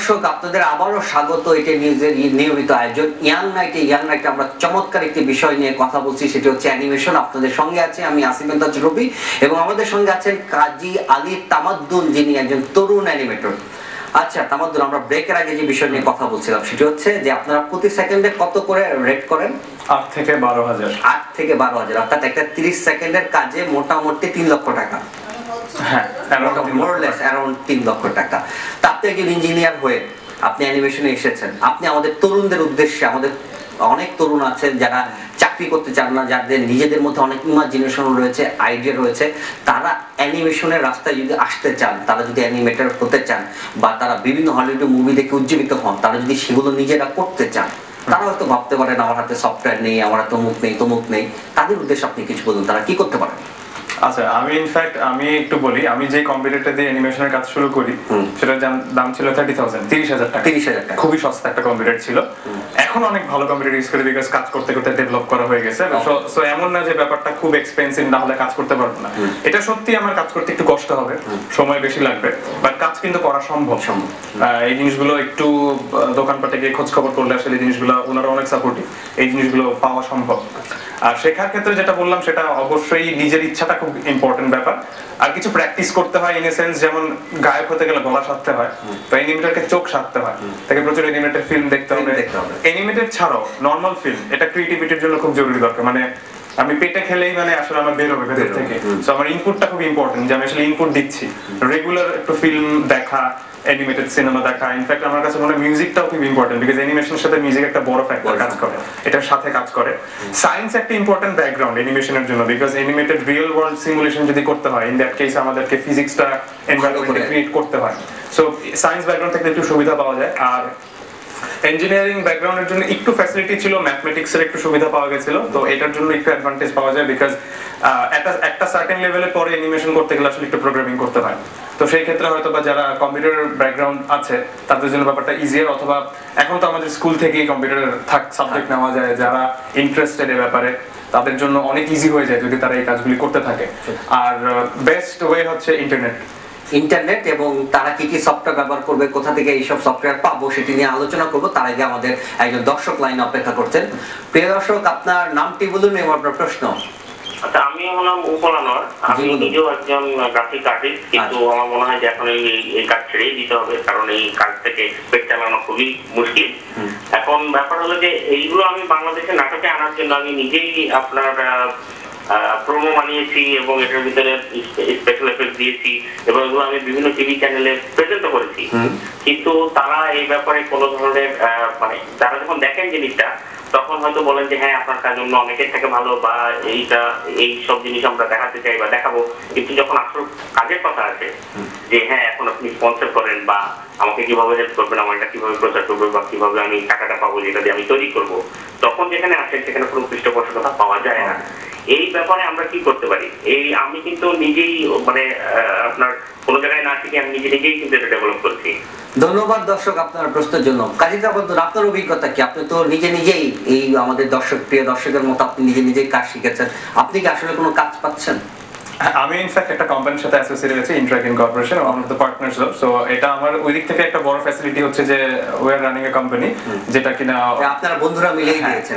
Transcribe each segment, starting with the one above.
দর্শক, আপনাদের আবারও স্বাগত এটা নিউজের নিয়মিত আয়োজন ইয়াং নাইটে আমরা চমৎকার একটি বিষয় নিয়ে কথা বলছি, সেটি হচ্ছে অ্যানিমেশন। আপনাদের সঙ্গে আছে আমি আসিফ ইমতাজ রবি এবং আমাদের সঙ্গে আছেন কাজী আলী তামাদ্দুন, যিনি একজন তরুণ অ্যানিমেটর। আচ্ছা তামাদ্দুন, আমরা ব্রেকের আগে যে বিষয় নিয়ে কথা বলছিলাম সেটি হচ্ছে যে আপনারা প্রতি সেকেন্ডে কত করে রেট করেন? 8 থেকে 12,000। 8 থেকে 12,000, অর্থাৎ একটা 30 সেকেন্ডের কাজে মোটামুটি 3 লক্ষ টাকা। হ্যাঁ, অ্যারাউন্ড 3 লক্ষ টাকা। তা আপনি একজন ইঞ্জিনিয়ার হয়ে আপনি অ্যানিমেশনে এসেছেন, আপনি আমাদের তরুণদের উদ্দেশ্যে, আমাদের অনেক তরুণ আছেন যারা চাকরি করতে চান না, যাদের নিজেদের মধ্যে অনেক ইমাজিনেশন রয়েছে, আইডিয়া রয়েছে, তারা অ্যানিমেশনের রাস্তায় যদি আসতে চান, তারা যদি অ্যানিমেটর হতে চান বা তারা বিভিন্ন হলিউড মুভি দেখে উজ্জীবিত হন, তারা যদি সেগুলো নিজেরা করতে চান, তারা হয়তো ভাবতে পারেন আমার হাতে সফটওয়্যার নেই, আমার হাতে তমুক নেই, তাদের উদ্দেশ্যে আপনি কিছু বলুন, তারা কি করতে পারেন? আচ্ছা, আমি একটু বলি, আমি যে কম্পিউটারটা দিয়ে অ্যানিমেশনের কাজ শুরু করি সেটার দাম ছিল 30,000 টাকা। 30,000 টাকা খুবই সস্তা একটা কম্পিউটার ছিল। এখন অনেক ভালো কম্পিউটার ইউজ করি বিকজ কাজ করতে করতে ডেভেলপ করা হয়ে গেছে। সো এমন না যে ব্যাপারটা খুব এক্সপেন্সিভ, না হলে কাজ করতে পারবো না। এটা সত্যি আমার কাজ করতে একটু কষ্ট হবে, সময় বেশি লাগবে, বাট কাজ কিন্তু করা সম্ভব। এই জিনিসগুলো একটু দোকানপাটে গিয়ে খোঁজ খবর করলে আসলে এই জিনিসগুলো ওনারা অনেক সাপোর্টিভ, এই জিনিসগুলো পাওয়া সম্ভব। আর শেখার ক্ষেত্রে যেটা বললাম সেটা অবশ্যই নিজের ইচ্ছাটা খুব ইম্পর্টেন্ট ব্যাপার। আর কিছু প্র্যাকটিস করতে হয়, ইন এ সেন্স যেমন গায়ক হতে গেলে গলা সাধতে হয়, তো অ্যানিমেটরকে চোখ সাধতে হয়, তাকে প্রচুর অ্যানিমেটেড ফিল্ম দেখতে হবে। অ্যানিমেটেড ছাড়াও নর্মাল ফিল্ম, এটা ক্রিয়েটিভিটির জন্য খুব জরুরি দরকার। মানে আমি পেটে খেলেই মানে আসলে আমার বের হবে ভেতর থেকে, সো আমার ইনপুটটা খুব ইম্পর্টেন্ট, যে আমি আসলে ইনপুট দিচ্ছি। রেগুলার একটু ফিল্ম দেখা, অ্যানিমেটেড সিনেমা দেখা, ইনফ্যাক্ট আমার কাছে মনে হয় মিউজিকটাও খুব ইম্পর্টেন্ট, বিকজ অ্যানিমেশনের সাথে মিউজিক একটা বড় ফ্যাক্টর কাজ করে, এটার সাথে কাজ করে। সায়েন্স একটা ইম্পর্টেন্ট ব্যাকগ্রাউন্ড অ্যানিমেশনের জন্য, because animated real world simulation যদি করতে হয়, ইন দ্যাট কেস আমাদেরকে ফিজিক্সটা এনভায়রনমেন্টে ক্রিয়েট করতে হয়। সো সায়েন্স ব্যাকগ্রাউন্ড থেকে একটু সুবিধা পাওয়া যায়। আর ইঞ্জিনিয়ারিং ব্যাকগ্রাউন্ডের জন্য একটু ফ্যাসিলিটি ছিল, ম্যাথমেটিক্সের একটু সুবিধা পাওয়া গেছিল, তো এটার জন্য একটু অ্যাডভান্টেজ পাওয়া যায়, বিকজ একটা সার্টেন লেভেলে পরে অ্যানিমেশন করতে গেলে আসলে একটু প্রোগ্রামিং করতে হয়। তো সেই ক্ষেত্রে হয়তো বা যারা কম্পিউটার ব্যাকগ্রাউন্ড আছে তাদের জন্য ব্যাপারটা ইজিয়ার, অথবা এখন তো আমাদের স্কুল থেকেই কম্পিউটার সাবজেক্ট নেওয়া যায়, যারা ইন্টারেস্টেড এ ব্যাপারে তাদের জন্য অনেক ইজি হয়ে যায় যদি তারা এই কাজগুলি করতে থাকে। আর বেস্ট ওয়ে হচ্ছে ইন্টারনেট, এবং তারা কি কি সফটওয়্যার ব্যবহার করবে, কোথা থেকে এইসব সফটওয়্যার পাবো, সেটি নিয়ে আলোচনা করবো। তার আগে আমাদের একজন দর্শক লাইনে অপেক্ষা করছেন। প্রিয় দর্শক, আপনার নামটি বলুন এবং আপনার প্রশ্ন। আচ্ছা, আমি হলাম উপলানর, আমি নিজেও একজন গ্রাফিক আর্টিস্ট, কিন্তু আমার মনে হয় যে এখন এই কাজ ছেড়েই দিতে হবে, কারণ এই কাজ থেকে এক্সপেক্ট চালানো খুবই মুশকিল। এখন ব্যাপার হলো যে এইগুলো আমি বাংলাদেশের নাটকে আনার জন্য আমি নিজেই আপনার প্রোমো বানিয়েছি এবং এটার ভিতরে স্পেশাল এফেক্ট দিয়েছি এবং এগুলো আমি বিভিন্ন টিভি চ্যানেলে প্রেজেন্ট করেছি, কিন্তু তারা এই ব্যাপারে কোনো ধরনের মানে তারা যখন দেখেন জিনিসটা তখন হয়তো বলেন যে হ্যাঁ আপনার কাজ অন্য অনেকের থেকে ভালো, বা এই সব জিনিস আমরা দেখাতে চাই বা দেখাবো, কিন্তু যখন আসল কাজের কথা আছে যে হ্যাঁ এখন আপনি স্পন্সর করেন বা আমাকে কিভাবে হেল্প করবেন, আমার এটা কিভাবে প্রচার করবে বা কিভাবে আমি টাকাটা পাবো যেটা দিয়ে আমি তৈরি করবো, তখন যেখানে আসেন সেখানে কোনো পৃষ্ঠপোষকতা পাওয়া যায় না। এই ব্যাপারে আমরা কি করতে পারি? আমি কিন্তু নিজেই মানে আপনার কোনো জায়গায় না থেকে আমি নিজেই কিন্তু এটা ডেভেলপ করছি। ধন্যবাদ দর্শক আপনার প্রশ্নের জন্য। কাজী তামাদ্দুন, আপনার অভিজ্ঞতা কি? আপনি তো নিজেই এই আমাদের প্রিয় দর্শকের মতো আপনি নিজেই কাজ শিখেছেন, আপনি কি আসলে কোনো কাজ পাচ্ছেন? আমি ইনফ্যাক্ট একটা কোম্পানির সাথে অ্যাসোসিয়েটেড আছি, Intrakin corporation, one of the partners of. So এটা আমার ওই দিক থেকে একটা বড় ফ্যাসিলিটি হচ্ছে যে we are running a company, যেটা কিনা আপনারা বন্ধুরা মিলেই দিয়েছেন।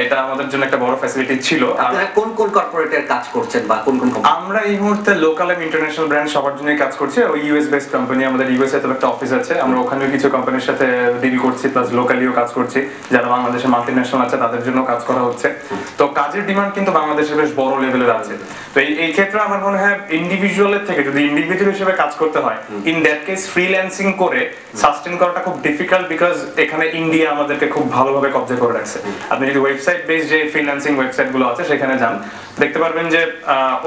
এটা আমাদের জন্য একটা বড় ফ্যাসিলিটি ছিল। আপনারা কোন কর্পোরেটের কাজ করছেন বা কোন কোম্পানি? আমরা এই মুহূর্তে লোকাল এবং ইন্টারন্যাশনাল ব্র্যান্ড সবার জন্যই কাজ করছি। ওই ইউএস বেসড কোম্পানি, আমাদের ইউএসএ তে একটা অফিস আছে, আমরা ওখানেও কিছু কোম্পানির সাথে ডিল করছি, প্লাস লোকালিও কাজ করছি, যারা বাংলাদেশে মাল্টিন্যাশনাল আছে তাদের জন্য কাজ করা হচ্ছে। তো কাজের ডিমান্ড কিন্তু বাংলাদেশে বেশ বড় লেভেলের আছে। তো এই ক্ষেত্রে আমার মনে হয় ইন্ডিভিজুয়ালের থেকে যদি ইন্ডিভিজুয়াল হিসেবে কাজ করতে হয়, ইন দ্যাট কেস ফ্রিল্যান্সিং করে সাস্টেইন করাটা খুব ডিফিকাল্ট, বিকজ এখানে ইন্ডিয়া আমাদেরকে খুব ভালোভাবে কবজা করে রাখছে। আপনি যদি ওয়েবসাইট বেস যে ফ্রিল্যান্সিং ওয়েবসাইট গুলো আছে সেখানে যান, দেখতে পারবেন যে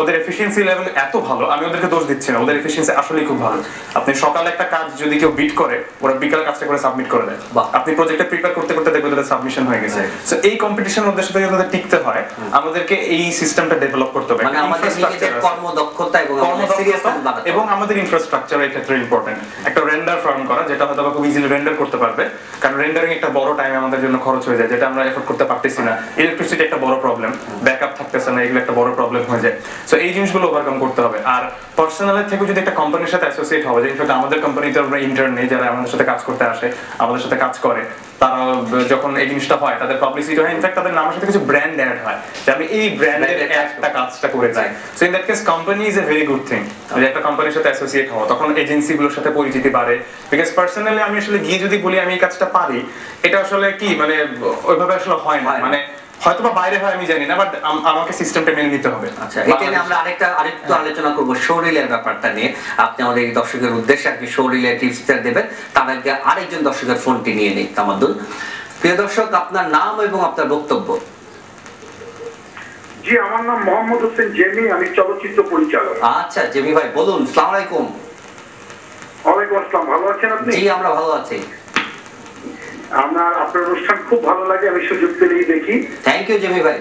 ওদের এফিসিয়েন্সি লেভেল এত ভালো, আমি ওদেরকে দোষ দিচ্ছি না, ওদের এফিসিয়েন্সি আসলেই খুব ভালো। আপনি সকালে একটা কাজ যদি কেউ বিট করে, ওরা বিকাল কাজটা করে সাবমিট করে দেয়, আপনি প্রজেক্টটা প্রিপেয়ার করতে করতে দেখবেন ওদের সাবমিশন হয়ে গেছে। সো এই কম্পিটিশনের ওদের সাথে যদি টিকতে হয়, আমাদেরকে এই সিস্টেমটা ডেভেলপ করতে হবে। মানে আমাদের ইনফ্রাস্ট্রাকচার কর্মদক্ষতা এবং সিরিয়াসনেস বাড়াতে এবং আমাদের ইনফ্রাস্ট্রাকচার এই ক্ষেত্রে ইম্পর্টেন্ট। একটা রেন্ডার ফার্ম করা যেটা হয়তো খুব ইজিলি রেন্ডার করতে পারবে, কারণ রেন্ডারিং একটা বড় টাইম আমাদের জন্য খরচ হয়ে যায়, যেটা আমরা এফোর্ড করতে পারতেছি না। ইলেকট্রিসিটি একটা বড় প্রবলেম, ব্যাকআপ থাকতেছে না, এগুলো একটা বড় প্রবলেম হয়ে যায়। সো এই জিনিসগুলো ওভারকাম করতে হবে। আর পার্সোনালের থেকে যদি একটা কোম্পানির সাথে অ্যাসোসিয়েট হবে, যে ইনফ্যাক্ট আমাদের কোম্পানিতে আমরা ইন্টার্ন নেই, যারা আমাদের সাথে কাজ করতে আসে, আমাদের সাথে কাজ করে, তারা যখন এই জিনিসটা হয় তাদের পাবলিসিটি হয়, ইনফ্যাক্ট তাদের নামের সাথে কিছু ব্র্যান্ড অ্যাড হয় যে আমি এই ব্র্যান্ডের একটা কাজটা করে যাই। So in that case company is a very good thing, যে একটা কোম্পানির সাথে অ্যাসোসিয়েট হওয়া, তখন এজেন্সিগুলোর সাথে পরিচিতি বাড়ে। বিকজ পার্সোনালি আমি আসলে গিয়ে যদি বলি আমি এই কাজটা পারি, এটা আসলে কি মানে ওইভাবে আসলে হয় না, মানে হয়তো বা বাইরে হয় আমি জানি না, বাট আমাকে সিস্টেমটা মেনে নিতে হবে। আচ্ছা, এটা নিয়ে আমরা আরেকটু আলোচনা করব শোরিলের ব্যাপারটা নিয়ে। আপনি আমাদের এই দর্শকের উদ্দেশ্যে আর কি শোরিলের টিপসটা দেবেন, তার আগে আরেকজন দর্শকের ফোনটি নিয়ে নেই। তামাদ্দুল, প্রিয় দর্শক, আপনার নাম এবং আপনার বক্তব্য। জি, আমার নাম মোহাম্মদ হোসেন জেমি, আমি চলচ্চিত্র পরিচালক। আচ্ছা জেমি ভাই বলুন। আসসালামু আলাইকুম। ওয়ালাইকুম আসসালাম, ভালো আছেন আপনি? জি আমরা ভালো আছি। আপনার অনুষ্ঠান খুব ভালো লাগে, আমি সুযোগ পেলেই দেখি। থ্যাংক ইউ জেমি ভাই।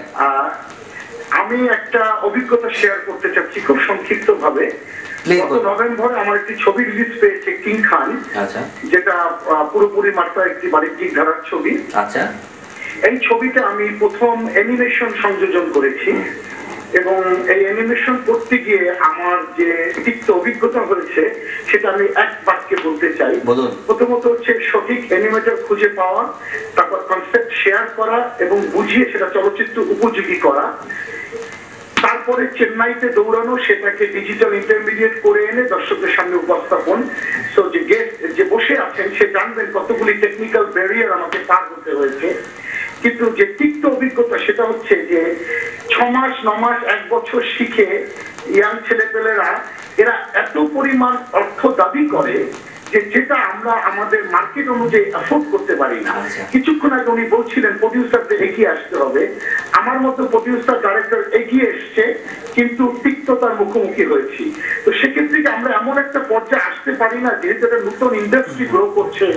আমি একটা অভিজ্ঞতা শেয়ার করতে চাচ্ছি খুব সংক্ষিপ্ত ভাবে। গত নভেম্বরে আমার একটি ছবি রিলিজ পেয়েছে, কিং খান। আচ্ছা, যেটা পুরোপুরি মাত্রা একটি বাণিজ্যিক ধারার ছবি। আচ্ছা, এই ছবিতে আমি প্রথম অ্যানিমেশন সংযোজন করেছি এবং এই অ্যানিমেশন করতে গিয়ে আমার যে তিক্ত অভিজ্ঞতা হয়েছে সেটা আমি এক বাক্যে বলতে চাই। প্রথমত হচ্ছে সঠিক অ্যানিমেটর খুঁজে পাওয়া, তারপর কনসেপ্ট শেয়ার করা এবং বুঝিয়ে সেটা চলচ্চিত্র উপযোগী করা, তারপরে চেন্নাইতে দৌড়ানো, সেটাকে ডিজিটাল ইন্টারমিডিয়েট করে এনে দর্শকদের সামনে উপস্থাপন। সো যে গেস্ট যে বসে আছেন সে জানবেন কতগুলি টেকনিক্যাল ব্যারিয়ার আমাকে পার হতে হয়েছে। কিন্তু যে তিক্ত অভিজ্ঞতা সেটা হচ্ছে যে 6 মাস 9 মাস 1 বছর শিখে ইয়াং ছেলেপেলেরা এরা এত পরিমাণ অর্থ দাবি করে যে যেটা আমরা আমাদের মার্কেট অনুযায়ী অ্যাফোর্ড করতে পারি না। কিছুক্ষণ আগে উনি বলছিলেন প্রডিউসারদের এগিয়ে আসতে হবে। আমার মতো প্রডিউসার ডাইরেক্টর এগিয়ে এসছে, কিন্তু তিক্ততার মুখোমুখি হয়েছি। তো সেক্ষেত্রে আমরা এমন একটা পর্যায়ে আসতে পারি না, যেহেতু একটা নতুন ইন্ডাস্ট্রি গ্রো করছে,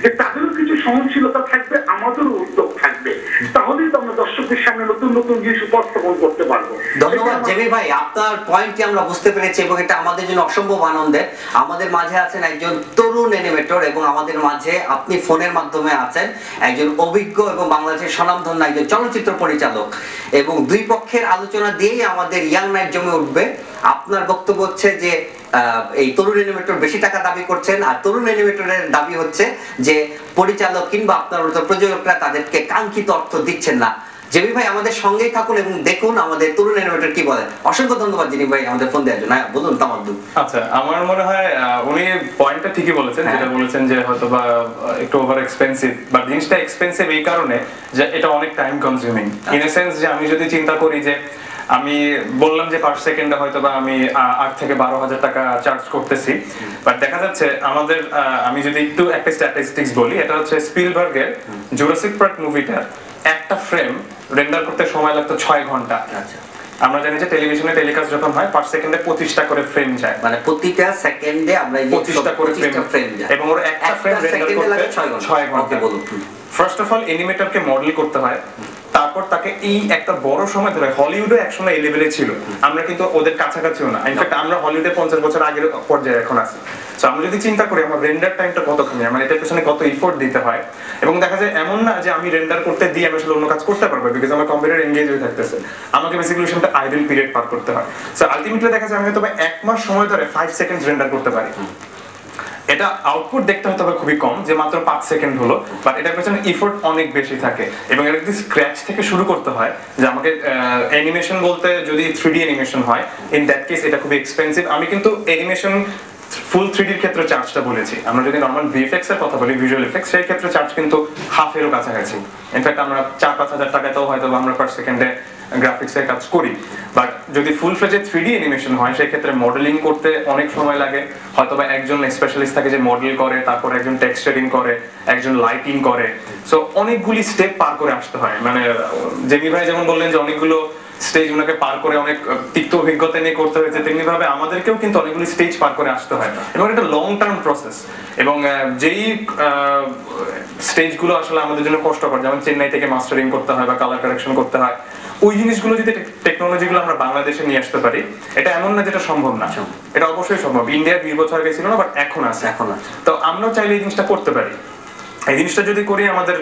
যে তাদেরও কিছু সহনশীলতা থাকবে, আমাদেরও উদ্যোগ থাকবে, তাহলেই তো আমরা দর্শকদের সামনে নতুন নতুন জিনিস উপস্থাপন করতে পারবো। ধন্যবাদ জেমি ভাই, আপনার পয়েন্টটি আমরা বুঝতে পেরেছি এবং এটা আমাদের জন্য অসম্ভব আনন্দের। আমাদের মাঝে আছেন একজন তরুণ অ্যানিমেটর এবং আমাদের মাঝে আপনি ফোনের মাধ্যমে আছেন একজন অভিজ্ঞ এবং বাংলাদেশের স্বনামধন্য একজন চলচ্চিত্র পরিচালক, এবং দুই পক্ষের আলোচনা দিয়েই আমাদের ইয়াং নাইট জমে উঠবে। আপনার বক্তব্য হচ্ছে যে এই তরুণ অ্যানিমেটর বেশি টাকা দাবি করছেন, আর তরুণ অ্যানিমেটরের দাবি হচ্ছে যে পরিচালক কিংবা আপনার প্রযোজকরা তাদেরকে কাঙ্ক্ষিত অর্থ দিচ্ছেন না। জেমি ভাই আমাদের সঙ্গেই থাকুন এবং দেখুন আমাদের তরুণ অ্যানিমেটর কি বলেন। অসংখ্য ধন্যবাদ জেমি ভাই আমাদের ফোন দেওয়ার জন্য। বলুন তামাদ্দুল। আচ্ছা, আমার মনে হয় উনি পয়েন্টটা ঠিকই বলেছেন, যেটা বলেছেন যে হয়তো বা একটু ওভার এক্সপেন্সিভ, বাট জিনিসটা এক্সপেন্সিভ এই কারণে যে এটা অনেক time consuming. In a sense যে আমি যদি চিন্তা করি যে আমি বললাম যে পার সেকেন্ডে হয়তো বা আমি 8 থেকে 12,000 টাকা চার্জ করতেছি, বাট দেখা যাচ্ছে আমাদের আমি যদি একটু একটা স্ট্যাটিস্টিক্স বলি, এটা হচ্ছে স্পিলবার্গের জুরাসিক পার্ক মুভিটার একটা ফ্রেম রেন্ডার করতে সময় লাগতো 6 ঘন্টা। আচ্ছা, আমরা জানি যে টেলিভিশনে টেলিকাস্ট যখন হয় পার সেকেন্ডে 25টা করে ফ্রেম যায়, মানে প্রতিটা সেকেন্ডে আমরা 25টা করে ফ্রেম যায়, এবং ওর একটা ফ্রেম রেন্ডার করতে 6 ঘন্টা। ফার্স্ট অফ অল অ্যানিমেটরকে মডেল করতে হয়, তারপর তাকে এই একটা বড় সময় ধরে, হলিউডে একসময় এই লেভেলে ছিল, আমরা কিন্তু ওদের কাছাকাছিও না। ইনফ্যাক্ট আমরা হলিউডে 50 বছর আগের পর্যায়ে এখন আছি। সো আমরা যদি চিন্তা করি আমার রেন্ডার টাইমটা কতখানি, আমার এটার পেছনে কত এফোর্ট দিতে হয়, এবং দেখা যায় এমন না যে আমি রেন্ডার করতে দিয়ে আমি আসলে অন্য কাজ করতে পারবো, বিকজ আমার কম্পিউটার এনগেজ হয়ে থাকতেছে, আমাকে বেসিক্যালি সেটা আইডল পিরিয়ড পার করতে হয়। সো আলটিমেটলি দেখা যায় আমি হয়তো 1 মাস সময় ধরে 5 সেকেন্ড রেন্ডার করতে পারি। এটা আউটপুট দেখতে হয়তো খুবই কম, যে মাত্র 5 সেকেন্ড হলো, বাট এটার পেছনে এফোর্ট অনেক বেশি থাকে, এবং এটা যদি স্ক্র্যাচ থেকে শুরু করতে হয়, যে আমাকে অ্যানিমেশন বলতে যদি 3D অ্যানিমেশন হয়, ইন দ্যাট কেস এটা খুবই এক্সপেন্সিভ। আমি কিন্তু অ্যানিমেশন ফুল 3D এর ক্ষেত্রে চার্জটা বলেছি। আমরা যদি নরমাল ভিএফএক্স এর কথা বলি, ভিজুয়াল এফেক্টস, সেই ক্ষেত্রে চার্জ কিন্তু হাফেরও কাছাকাছি। ইনফ্যাক্ট আমরা 4-5 হাজার টাকাতেও হয়তো আমরা পার সেকেন্ডে গ্রাফিক্সের কাজ করি, বাট যদি ফুল ফ্লেজে 3D অ্যানিমেশন হয় সেই ক্ষেত্রে মডেলিং করতে অনেক সময় লাগে। হয়তোবা একজন স্পেশালিস্ট থাকে যে মডেল করে, তারপর একজন টেক্সচারিং করে, একজন লাইটিং করে। সো অনেকগুলি স্টেপ পার করে আসতে হয়। মানে জেমি ভাই যেমন বললেন যে অনেকগুলো স্টেজ ওনাকে পার করে অনেক তিক্ত অভিজ্ঞতা নিয়ে করতে হয়েছে, তেমনি ভাবে আমাদেরকেও কিন্তু অনেকগুলি স্টেজ পার করে আসতে হয়, এবং এটা লং টার্ম প্রসেস। এবং যেই স্টেজগুলো আসলে আমাদের জন্য কষ্টকর, যেমন চেন্নাই থেকে মাস্টারিং করতে হয় বা কালার কারেকশন করতে হয়, ওই জিনিসগুলো যদি টেকনোলজিগুলো আমরা বাংলাদেশে নিয়ে আসতে পারি, এটা এমন না যেটা সম্ভব না, এটা অবশ্যই সম্ভব। ইন্ডিয়া 20 বছর আগে ছিল না, বাট এখন আছে। তো আমরাও চাইলে এই জিনিসটা করতে পারি। এই জিনিসটা যদি করি আমাদের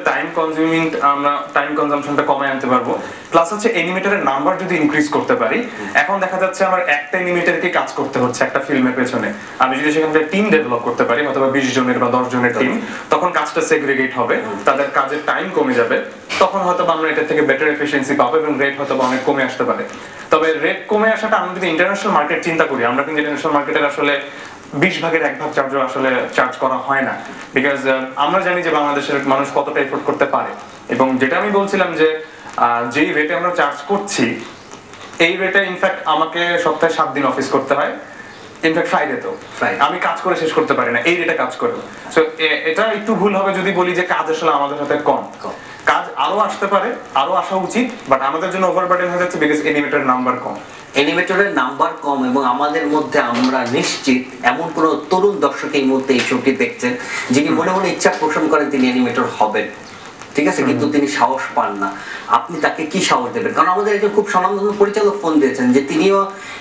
আমরা টাইম কনজাম্পশনটা কমায় আনতে পারবো। প্লাস হচ্ছে অ্যানিমেটরের নাম্বার যদি ইনক্রিজ করতে পারি, এখন দেখা যাচ্ছে আমার একটা অ্যানিমেটরকে কাজ করতে হচ্ছে একটা ফিল্মের পেছনে। আমি যদি সেখান থেকে টিম ডেভেলপ করতে পারি, অথবা 20 জনের বা 10 জনের টিম, তখন কাজটা সেগ্রিগেট হবে, তাদের কাজের টাইম কমে যাবে, তখন হয়তো আমরা এটা থেকে বেটার এফিসিয়েন্সি পাবো এবং রেট হয়তো অনেক কমে আসতে পারে। তবে রেট কমে আসাটা আমরা যদি ইন্টারন্যাশনাল মার্কেট চিন্তা করি, আমরা কিন্তু ইন্টারন্যাশনাল মার্কেটের আসলে 20 ভাগের 1 ভাগ চার্জও আসলে চার্জ করা হয় না, বিকজ আমরা জানি যে বাংলাদেশের মানুষ কতটা এফোর্ড করতে পারে। এবং যেটা আমি বলছিলাম যে যেই রেটে আমরা চার্জ করছি, এই রেটে ইনফ্যাক্ট আমাকে সপ্তাহে 7 দিন অফিস করতে হয়, ইনফ্যাক্ট ফ্রাইডেতেও আমি কাজ করে শেষ করতে পারি না এই রেটে কাজ করে। সো এটা একটু ভুল হবে যদি বলি যে কাজ আসলে আমাদের সাথে কম। কাজ আরো আসতে পারে, আরো আসা উচিত, বাট আমাদের জন্য ওভারবার্ডেন হয়ে যাচ্ছে বিকজ অ্যানিমেটরের নাম্বার কম। অ্যানিমেটরের নাম্বার কম, এবং আমাদের মধ্যে আমরা নিশ্চিত এমন কোন তরুণ দর্শক এই মুহূর্তে এই শোটি দেখছেন যিনি মনে মনে ইচ্ছা পোষণ করেন তিনি অ্যানিমেটর হবেন, ঠিক আছে, কিন্তু তিনি সাহস পান না। আপনি তাকে কি সাহস দেবেন? কারণ আমাদের একজন খুব স্বনামধন্য পরিচালক ফোন দিয়েছেন যে তিনিও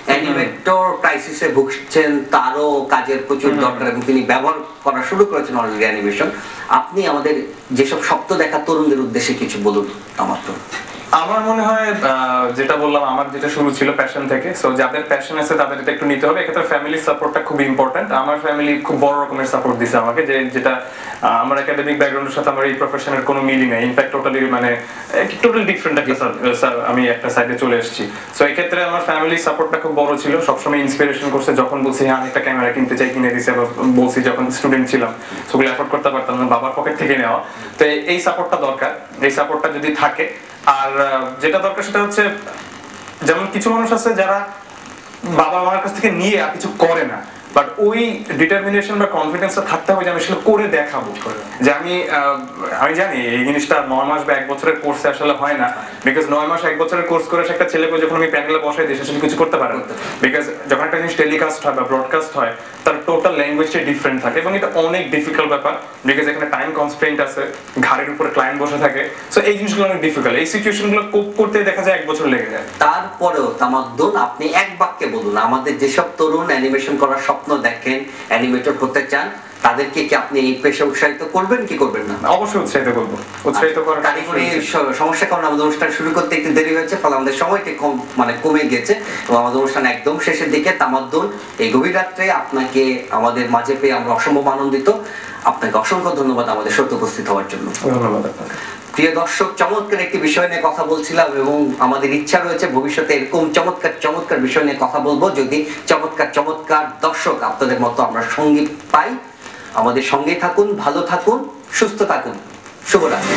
অ্যানিমেটর ক্রাইসিসে ভুগছেন, তারও কাজের প্রচুর দরকার এবং তিনি ব্যবহার করা শুরু করেছেন অলরেডি অ্যানিমেশন। আপনি আমাদের যেসব স্বপ্ন দেখা তরুণদের উদ্দেশ্যে কিছু বলুন। আমার মনে হয় যেটা বললাম, আমার যেটা শুরু ছিল প্যাশন থেকে, সো যাদের প্যাশন আছে তাদের এটা একটু নিতে হবে। এক্ষেত্রে ফ্যামিলি সাপোর্টটা খুব ইম্পর্টেন্ট। আমার ফ্যামিলি খুব বড় রকমের সাপোর্ট দিছে আমাকে, যেটা আমার একাডেমিক ব্যাকগ্রাউন্ডের সাথে আমার এই প্রফেশনের কোনো মিলই নেই। ইনফ্যাক্ট টোটালি টোটাল ডিফারেন্ট একটা আমি একটা সাইডে চলে এসেছি। সো এই ক্ষেত্রে আমার ফ্যামিলি সাপোর্টটা খুব বড় ছিল, সবসময় ইন্সপিরেশন করছে। যখন বলছি হ্যাঁ আমি একটা ক্যামেরা কিনতে চাই, কিনে দিছে, বলছি যখন স্টুডেন্ট ছিলাম সেগুলো অ্যাফোর্ড করতে পারতাম না, বাবার পকেট থেকে নেওয়া। তো এই সাপোর্টটা দরকার, এই সাপোর্টটা যদি থাকে। আর যেটা দরকার সেটা হচ্ছে, যেমন কিছু মানুষ আছে যারা বাবা মার কাছ থেকে নিয়ে আর কিছু করে না, বাট ওই ডিটারমিনেশন বা কনফিডেন্সটা থাকতে হবে যে আমি আসলে করে দেখাবো, যে আমি জানি এই জিনিসটা 9 মাস বা 1 বছরের কোর্সে আসলে হয় না। বিকজ 9 মাস 1 বছরের কোর্স করে একটা ছেলেকে যখন আমি প্যানেলে বসাই দিই, সে কিছু করতে পারে না। বিকজ যখন একটা জিনিস টেলিকাস্ট হয় বা ব্রডকাস্ট হয়, তার টোটাল ল্যাঙ্গুয়েজটা ডিফারেন্ট থাকে এবং এটা অনেক ডিফিকাল্ট ব্যাপার। বিকজ এখানে টাইম কনস্ট্রেন্ট আছে, ঘাড়ের উপরে ক্লায়েন্ট বসে থাকে। সো এই জিনিসগুলো অনেক ডিফিকাল্ট, এই সিচুয়েশনগুলো কোপ করতে দেখা যায় 1 বছর লেগে যায়। তারপরেও তামাদ্দুন, আপনি এক বাক্যে বলুন আমাদের যেসব তরুণ অ্যানিমেশন করার স্বপ্ন দেখেন, অ্যানিমেটর হতে চান, তাদেরকে কি আপনি এই পেশা উৎসাহিত করবেন কি করবেন না? অবশ্যই উৎসাহিত করব। উৎসাহিত করার কারিগরি সমস্যার কারণে আমাদের অনুষ্ঠান শুরু করতে একটু দেরি হয়েছে, ফলে আমাদের সময়টা কমে গেছে এবং আমাদের অনুষ্ঠান একদম শেষের দিকে। তামাদ্দুন, এই গভীর রাত্রে আপনাকে আমাদের মাঝে পেয়ে আমরা অসম্ভব আনন্দিত। আপনাকে অসংখ্য ধন্যবাদ আমাদের সাথে উপস্থিত হওয়ার জন্য। ধন্যবাদ আপনাকে। প্রিয় দর্শক, চমৎকার একটি বিষয় নিয়ে কথা বলছিলাম এবং আমাদের ইচ্ছা রয়েছে ভবিষ্যতে এরকম চমৎকার বিষয় নিয়ে কথা বলবো, যদি চমৎকার দর্শক আপনাদের মতো আমরা সঙ্গী পাই। আমাদের সঙ্গে থাকুন, ভালো থাকুন, সুস্থ থাকুন। শুভরাত্রি।